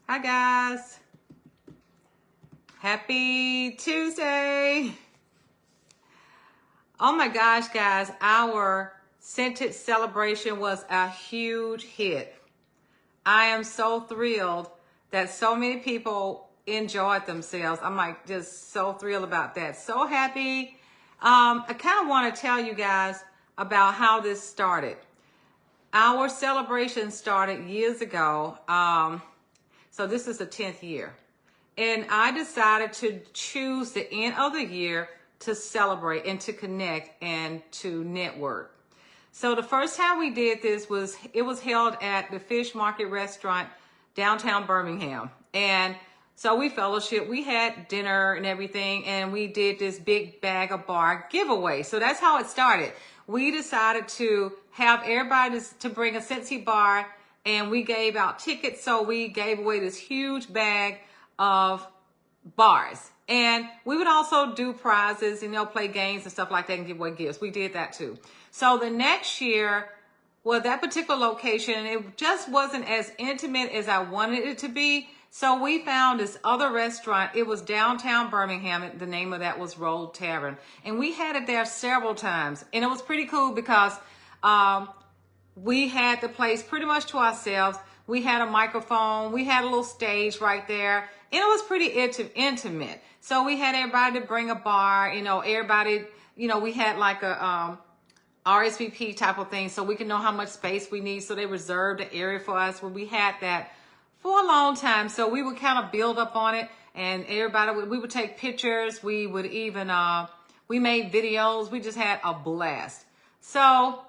Hi guys. Happy Tuesday. Oh my gosh, guys, our scented celebration was a huge hit. I am so thrilled that so many people enjoyed themselves. I'm like just so thrilled about that. So happy. I kind of want to tell you guys about how this started. Our celebration started years ago. So this is the 10th year. And I decided to choose the end of the year to celebrate and to connect and to network. So the first time we did this was held at the Fish Market Restaurant downtown Birmingham. And so we fellowship, we had dinner and everything, and we did this big bag of bar giveaway. So that's how it started. We decided to have everybody to bring a Scentsy bar, and we gave out tickets. So we gave away this huge bag of bars. And we would also do prizes, play games and stuff like that and give away gifts. We did that too. So the next year, well, that particular location, it just wasn't as intimate as I wanted it to be. So we found this other restaurant. It was downtown Birmingham. The name of that was Roll Tavern. And we had it there several times. And it was pretty cool because we had the place pretty much to ourselves. We had a microphone. We had a little stage right there. And it was pretty intimate. So we had everybody to bring a bar, everybody, we had like a RSVP type of thing so we can know how much space we need. So they reserved the area for us. Well, we had that for a long time. So we would kind of build up on it, and we would take pictures. We would even, we made videos. We just had a blast. So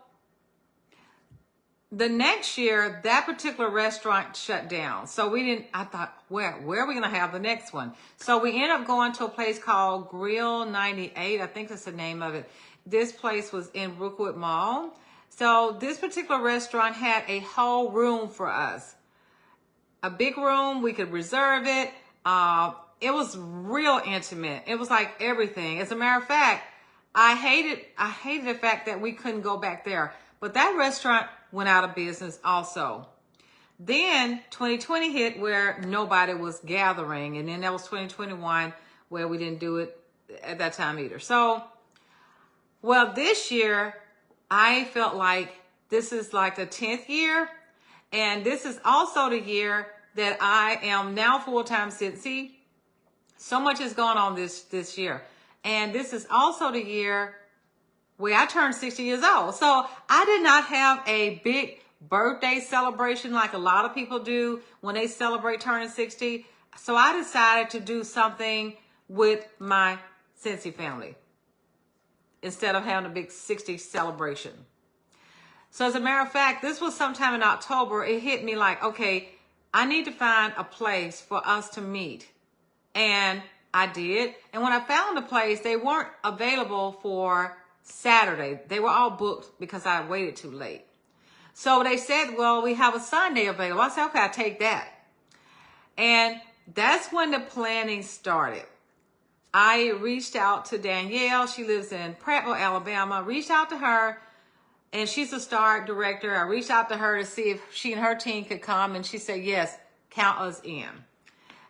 the next year, that particular restaurant shut down. So I thought, where are we going to have the next one? So we ended up going to a place called Grill 98. I think that's the name of it. This place was in Brookwood Mall. So this particular restaurant had a whole room for us. A big room, we could reserve it. It was real intimate. It was like everything. As a matter of fact, I hated the fact that we couldn't go back there. But that restaurant went out of business also. Then 2020 hit where nobody was gathering. And then that was 2021 where we didn't do it at that time either. So, well, this year, I felt like this is like the 10th year. And this is also the year that I am now full-time Scentsy. So much has gone on this year. And this is also the year where I turned 60 years old. So I did not have a big birthday celebration like a lot of people do when they celebrate turning 60. So I decided to do something with my Scentsy family instead of having a big 60 celebration. So as a matter of fact, this was sometime in October. It hit me like, okay, I need to find a place for us to meet. And I did. And when I found the place, they weren't available for Saturday. They were all booked because I waited too late. So they said, well, we have a Sunday available. I said, okay, I'll take that. And that's when the planning started. I reached out to Danielle. She lives in Prattville, Alabama. Reached out to her, and she's a star director. I reached out to her to see if she and her team could come, and she said, yes, count us in.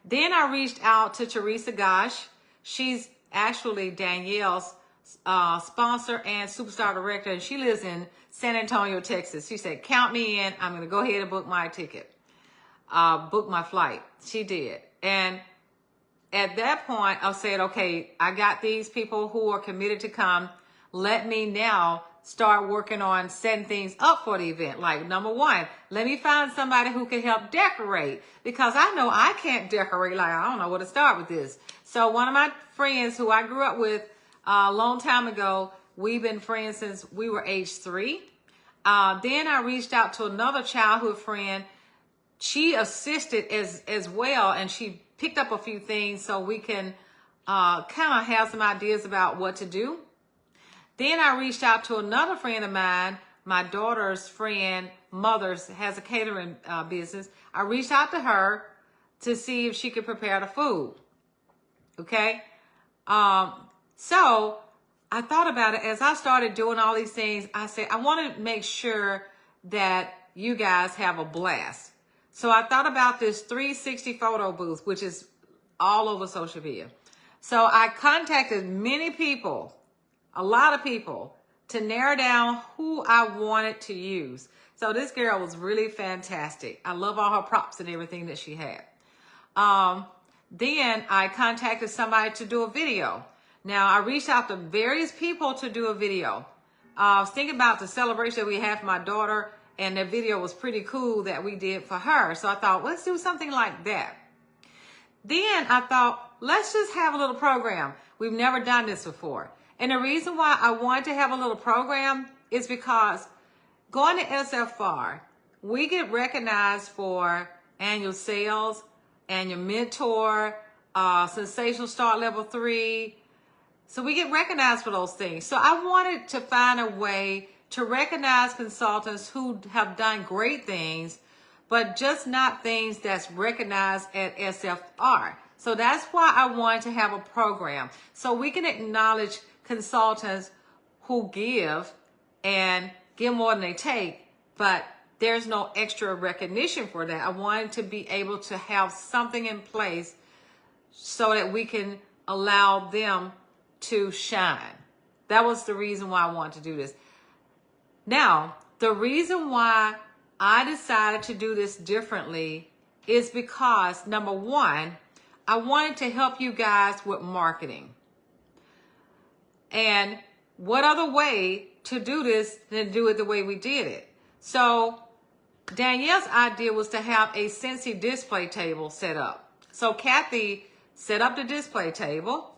Then I reached out to Teresa Gosh. She's actually Danielle's sponsor and superstar director, and she lives in San Antonio, Texas. She said, count me in. I'm going to go ahead and book my ticket, book my flight. She did. And at that point, I said, okay, I got these people who are committed to come. Let me now start working on setting things up for the event. Like, number one, let me find somebody who can help decorate, because I know I can't decorate. Like, I don't know where to start with this. So one of my friends who I grew up with a long time ago, we've been friends since we were age 3. Then I reached out to another childhood friend. She assisted as well, and she picked up a few things so we can kind of have some ideas about what to do. Then I reached out to another friend of mine. My daughter's friend, mother's, has a catering business. I reached out to her to see if she could prepare the food. Okay? So I thought about it. As I started doing all these things, I said, I want to make sure that you guys have a blast. So I thought about this 360 photo booth, which is all over social media. So I contacted many people, a lot of people, to narrow down who I wanted to use. So this girl was really fantastic. I love all her props and everything that she had. Then I contacted somebody to do a video. Now I reached out to various people to do a video. I was thinking about the celebration that we had for my daughter, and the video was pretty cool that we did for her. So I thought, let's do something like that. Then I thought, let's just have a little program. We've never done this before. And the reason why I wanted to have a little program is because going to SFR, we get recognized for annual sales, annual mentor, sensational start level 3. So we get recognized for those things. So I wanted to find a way to recognize consultants who have done great things, but just not things that's recognized at SFR. So that's why I wanted to have a program, so we can acknowledge consultants who give and give more than they take, but there's no extra recognition for that. I wanted to be able to have something in place so that we can allow them to shine. That was the reason why I wanted to do this. Now, the reason why I decided to do this differently is because, number one, I wanted to help you guys with marketing. And what other way to do this than do it the way we did it? So Danielle's idea was to have a Scentsy display table set up. So Kathy set up the display table.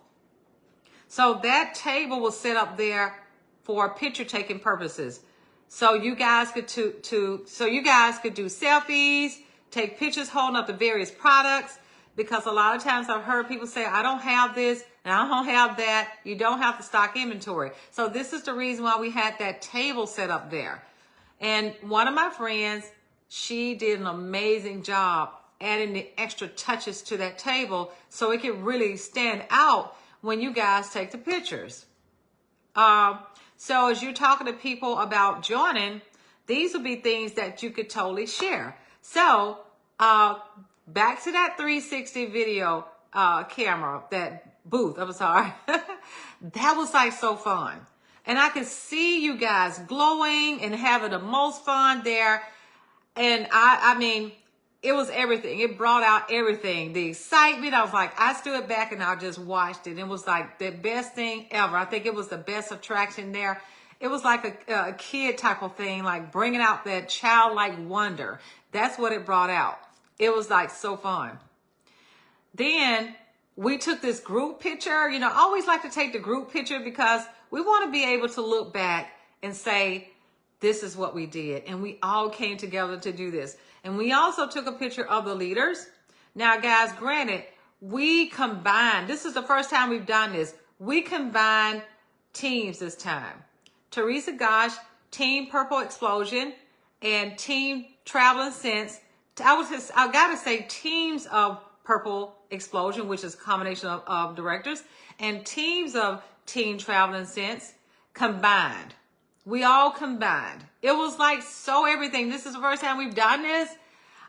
So that table was set up there for picture taking purposes. So you guys could do selfies, take pictures holding up the various products, because a lot of times I've heard people say, I don't have this and I don't have that. You don't have to stock inventory. So this is the reason why we had that table set up there. And one of my friends, she did an amazing job adding the extra touches to that table so it could really stand out when you guys take the pictures. So as you're talking to people about joining, these would be things that you could totally share. So back to that 360 video camera, that booth, I'm sorry. That was like so fun. And I could see you guys glowing and having the most fun there. And I mean, it was everything. It brought out everything. The excitement. I was like, I stood back and I just watched it. It was like the best thing ever. I think it was the best attraction there. It was like a kid type of thing, like bringing out that childlike wonder. That's what it brought out. It was like so fun. Then we took this group picture. You know, I always like to take the group picture because we want to be able to look back and say, this is what we did. And we all came together to do this. And we also took a picture of the leaders. Now, guys, granted, we combined. This is the first time we've done this. We combined teams this time. Teresa Gosh, Team Purple Explosion, and Team Traveling Sense. I gotta say teams of Purple Explosion, which is a combination of directors, and teams of Team Traveling Sense combined. We all combined. It was like so everything. This is the first time we've done this.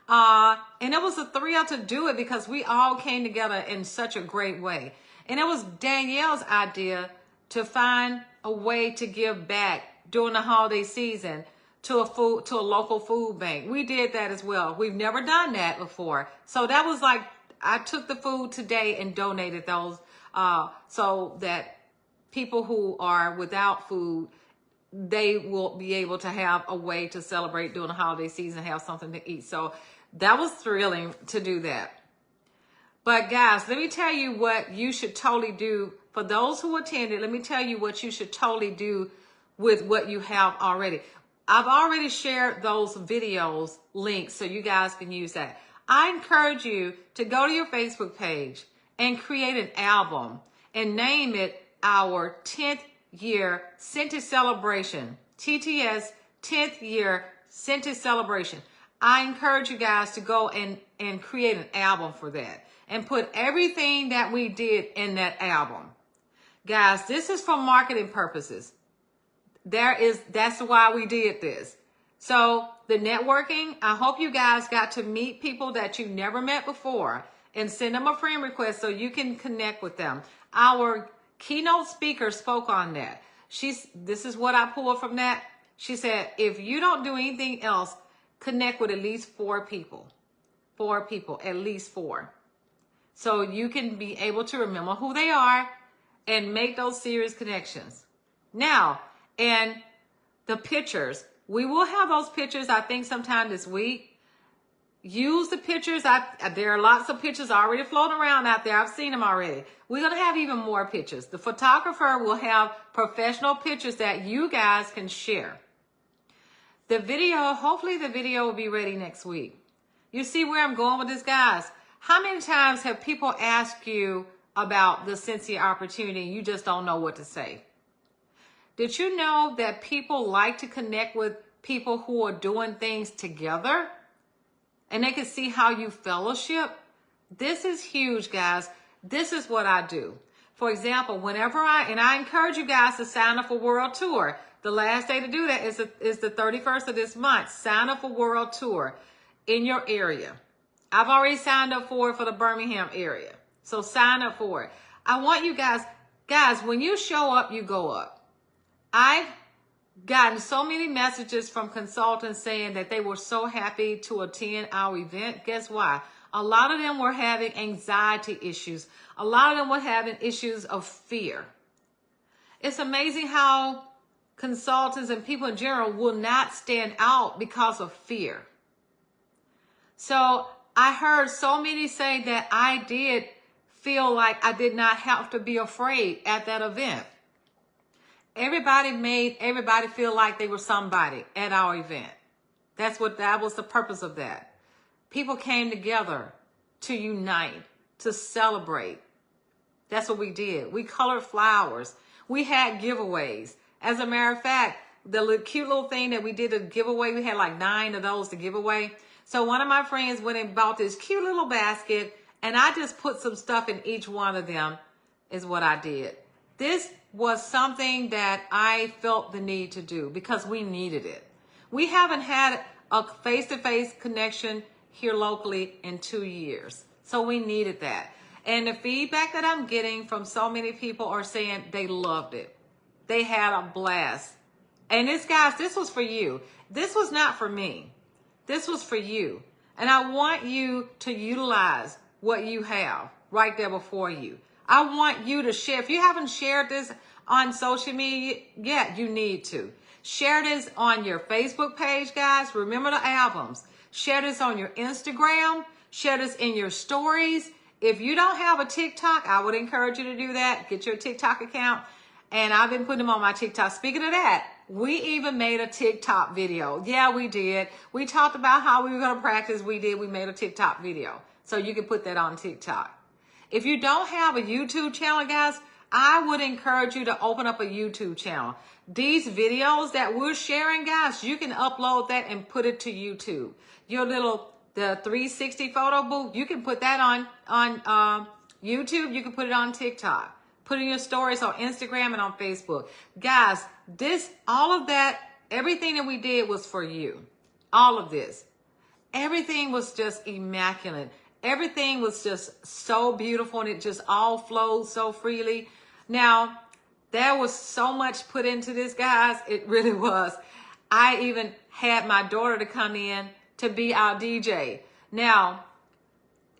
And it was a thrill to do it because we all came together in such a great way. And it was Danielle's idea to find a way to give back during the holiday season to a local food bank. We did that as well. We've never done that before. So that was like, I took the food today and donated those so that people who are without food, they will be able to have a way to celebrate during the holiday season, have something to eat. So that was thrilling to do that. But guys, let me tell you what you should totally do. For those who attended, let me tell you what you should totally do with what you have already. I've already shared those videos links so you guys can use that. I encourage you to go to your Facebook page and create an album and name it our 10th year Scented Celebration, TTS 10th year Scented Celebration. I encourage you guys to go and create an album for that and put everything that we did in that album. Guys, this is for marketing purposes. That's why we did this. So the networking, I hope you guys got to meet people that you never met before and send them a friend request so you can connect with them. Our keynote speaker spoke on that. This is what I pulled from that. She said, if you don't do anything else, connect with at least 4 people. 4 people, at least 4. So you can be able to remember who they are and make those serious connections. Now, and the pictures, we will have those pictures, I think, sometime this week. Use the pictures. There are lots of pictures already floating around out there. I've seen them already. We're going to have even more pictures. The photographer will have professional pictures that you guys can share. The video, hopefully the video will be ready next week. You see where I'm going with this, guys? How many times have people asked you about the Scentsy opportunity and you just don't know what to say? Did you know that people like to connect with people who are doing things together? And they can see how you fellowship? This is huge, guys. This is what I do. For example, whenever I encourage you guys to sign up for World Tour. The last day to do that is the 31st of this month. Sign up for World Tour in your area. I've already signed up for it for the Birmingham area. So sign up for it. I want you guys, when you show up, you go up. I've gotten so many messages from consultants saying that they were so happy to attend our event. Guess why? A lot of them were having anxiety issues. A lot of them were having issues of fear. It's amazing how consultants and people in general will not stand out because of fear. So I heard so many say that I did feel like I did not have to be afraid at that event. Everybody made everybody feel like they were somebody at our event. That was the purpose of that. People came together to unite, to celebrate. That's what we did. We colored flowers. We had giveaways. As a matter of fact, the cute little thing that we did a giveaway, we had like 9 of those to give away. So one of my friends went and bought this cute little basket, and I just put some stuff in each one of them, is what I did. This was something that I felt the need to do because we needed it. We haven't had a face-to-face connection here locally in 2 years. So we needed that. And the feedback that I'm getting from so many people are saying they loved it. They had a blast. And this was for you. This was not for me. This was for you. And I want you to utilize what you have right there before you. I want you to share. If you haven't shared this on social media yet, you need to. Share this on your Facebook page, guys. Remember the albums. Share this on your Instagram. Share this in your stories. If you don't have a TikTok, I would encourage you to do that. Get your TikTok account. And I've been putting them on my TikTok. Speaking of that, we even made a TikTok video. Yeah, we did. We talked about how we were going to practice. We made a TikTok video. So you can put that on TikTok. If you don't have a YouTube channel, guys, I would encourage you to open up a YouTube channel. These videos that we're sharing, guys, you can upload that and put it to YouTube. The 360 photo booth, you can put that on YouTube. You can put it on TikTok. Put in your stories on Instagram and on Facebook. Guys, all of that, everything that we did was for you. All of this. Everything was just immaculate. Everything was just so beautiful and it just all flowed so freely. Now, there was so much put into this, guys. It really was. I even had my daughter to come in to be our DJ. Now,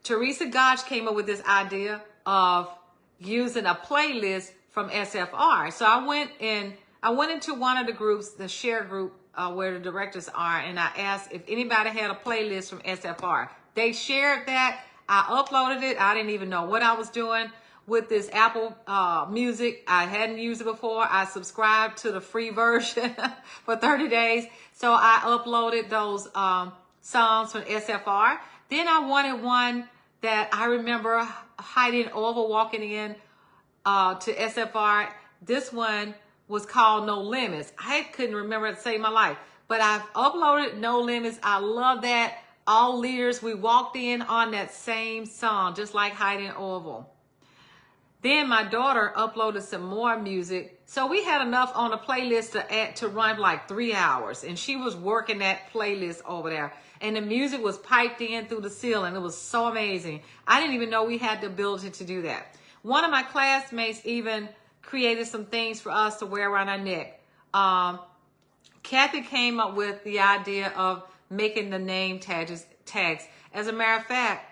Teresa Gotch came up with this idea of using a playlist from SFR. So I went into one of the groups, the share group where the directors are, and I asked if anybody had a playlist from SFR. They shared that. I uploaded it. I didn't even know what I was doing with this Apple Music. I hadn't used it before. I subscribed to the free version for 30 days. So I uploaded those songs from SFR. Then I wanted one that I remember Heidi and Orville walking in to SFR. This one was called No Limits. I couldn't remember it to save my life. But I've uploaded No Limits. I love that. All leaders, we walked in on that same song, just like Heidi and Orville. Then my daughter uploaded some more music. So we had enough on the playlist to run like 3 hours. And she was working that playlist over there. And the music was piped in through the ceiling. It was so amazing. I didn't even know we had the ability to do that. One of my classmates even created some things for us to wear around our neck. Kathy came up with the idea of making the name tags. As a matter of fact,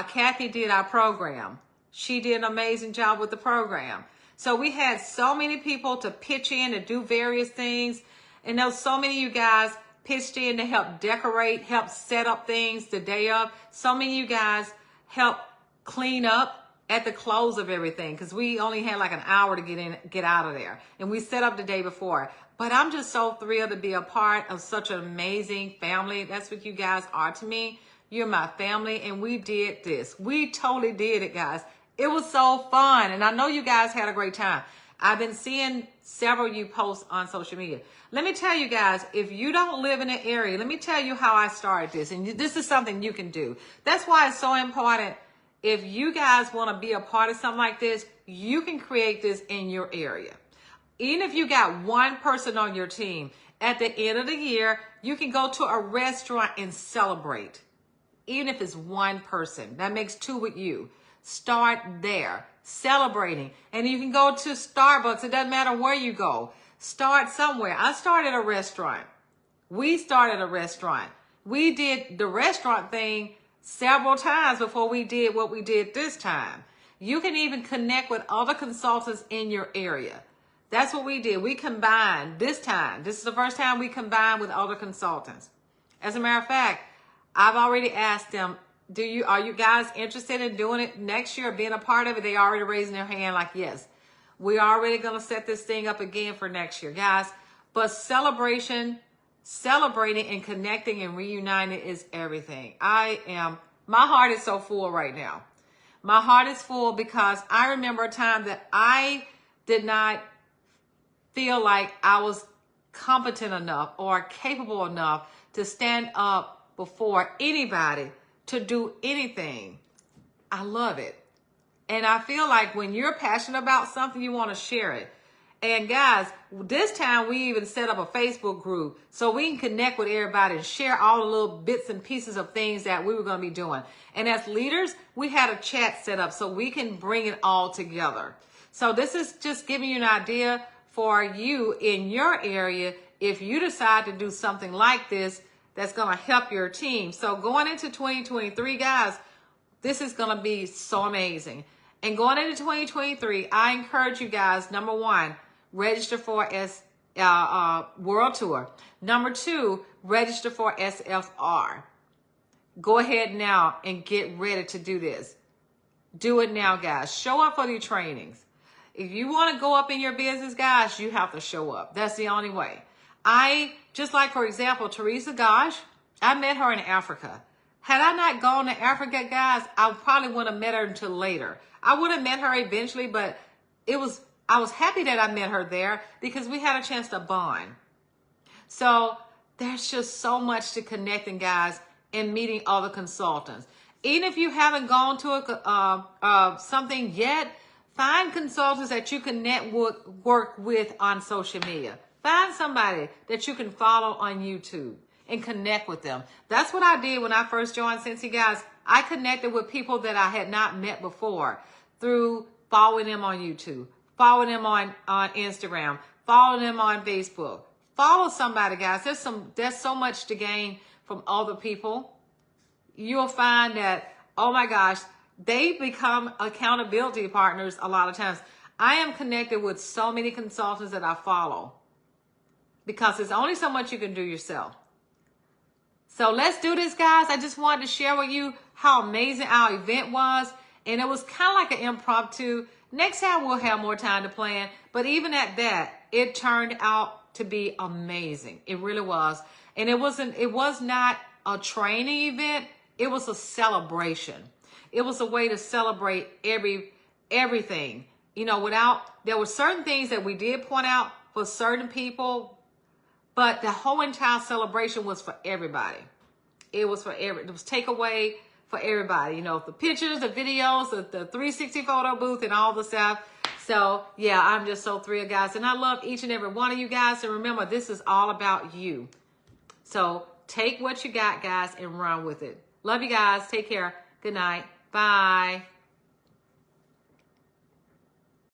Kathy did our program. She did an amazing job with the program. So we had so many people to pitch in to do various things. And there was so many of you guys pitched in to help decorate, help set up things the day of. So many of you guys help clean up at the close of everything, because we only had like an hour to get out of there. And we set up the day before. But I'm just so thrilled to be a part of such an amazing family. That's what you guys are to me. You're my family, and we did this. We totally did it, guys. It was so fun, and I know you guys had a great time. I've been seeing several of you posts on social media. Let me tell you guys, if you don't live in an area, let me tell you how I started this, and this is something you can do. That's why it's so important. If you guys want to be a part of something like this, you can create this in your area. Even if you got one person on your team, at the end of the year, you can go to a restaurant and celebrate. Even if it's one person, that makes two with you. Start there, celebrating. And you can go to Starbucks. It doesn't matter where you go. Start somewhere. I started a restaurant. We started a restaurant. We did the restaurant thing several times before we did what we did this time. You can even connect with other consultants in your area. That's what we did. We combined this time. This is the first time we combined with other consultants. As a matter of fact, I've already asked them, are you guys interested in doing it next year, being a part of it? They already raising their hand like, yes, we're already going to set this thing up again for next year, guys. But celebrating and connecting and reuniting is everything. My heart is so full right now. My heart is full because I remember a time that I did not feel like I was competent enough or capable enough to stand up before anybody to do anything. I love it. And I feel like when you're passionate about something, you want to share it. And guys, this time we even set up a Facebook group so we can connect with everybody and share all the little bits and pieces of things that we were going to be doing. And as leaders, we had a chat set up so we can bring it all together. So this is just giving you an idea for you in your area if you decide to do something like this that's going to help your team. So going into 2023, guys, this is going to be so amazing. And going into 2023, I encourage you guys, number one, register for World Tour. Number two, register for SFR. Go ahead now and get ready to do this. Do it now, guys. Show up for the trainings. If you want to go up in your business, guys, you have to show up. That's the only way. Just like, for example, Teresa Gosh, I met her in Africa. Had I not gone to Africa, guys, I probably wouldn't have met her until later. I would have met her eventually, but I was happy that I met her there because we had a chance to bond. So there's just so much to connecting, guys, and meeting other consultants. Even if you haven't gone to something yet, find consultants that you can work with on social media. Find somebody that you can follow on YouTube and connect with them. That's what I did when I first joined Cincy, guys. I connected with people that I had not met before through following them on YouTube, following them on Instagram, following them on Facebook. Follow somebody, guys. There's so much to gain from other people. You'll find that, oh my gosh, they become accountability partners a lot of times. I am connected with so many consultants that I follow because there's only so much you can do yourself. So let's do this, guys. I just wanted to share with you how amazing our event was. And it was kind of like an impromptu. Next time we'll have more time to plan. But even at that, it turned out to be amazing. It really was. And it was not a training event. It was a celebration. It was a way to celebrate everything. You know, there were certain things that we did point out for certain people, but the whole entire celebration was for everybody. It was for it was take away for everybody. You know, the pictures, the videos, the 360 photo booth and all the stuff. So yeah, I'm just so thrilled, guys. And I love each and every one of you guys. And remember, this is all about you. So take what you got, guys, and run with it. Love you guys. Take care. Good night. Bye.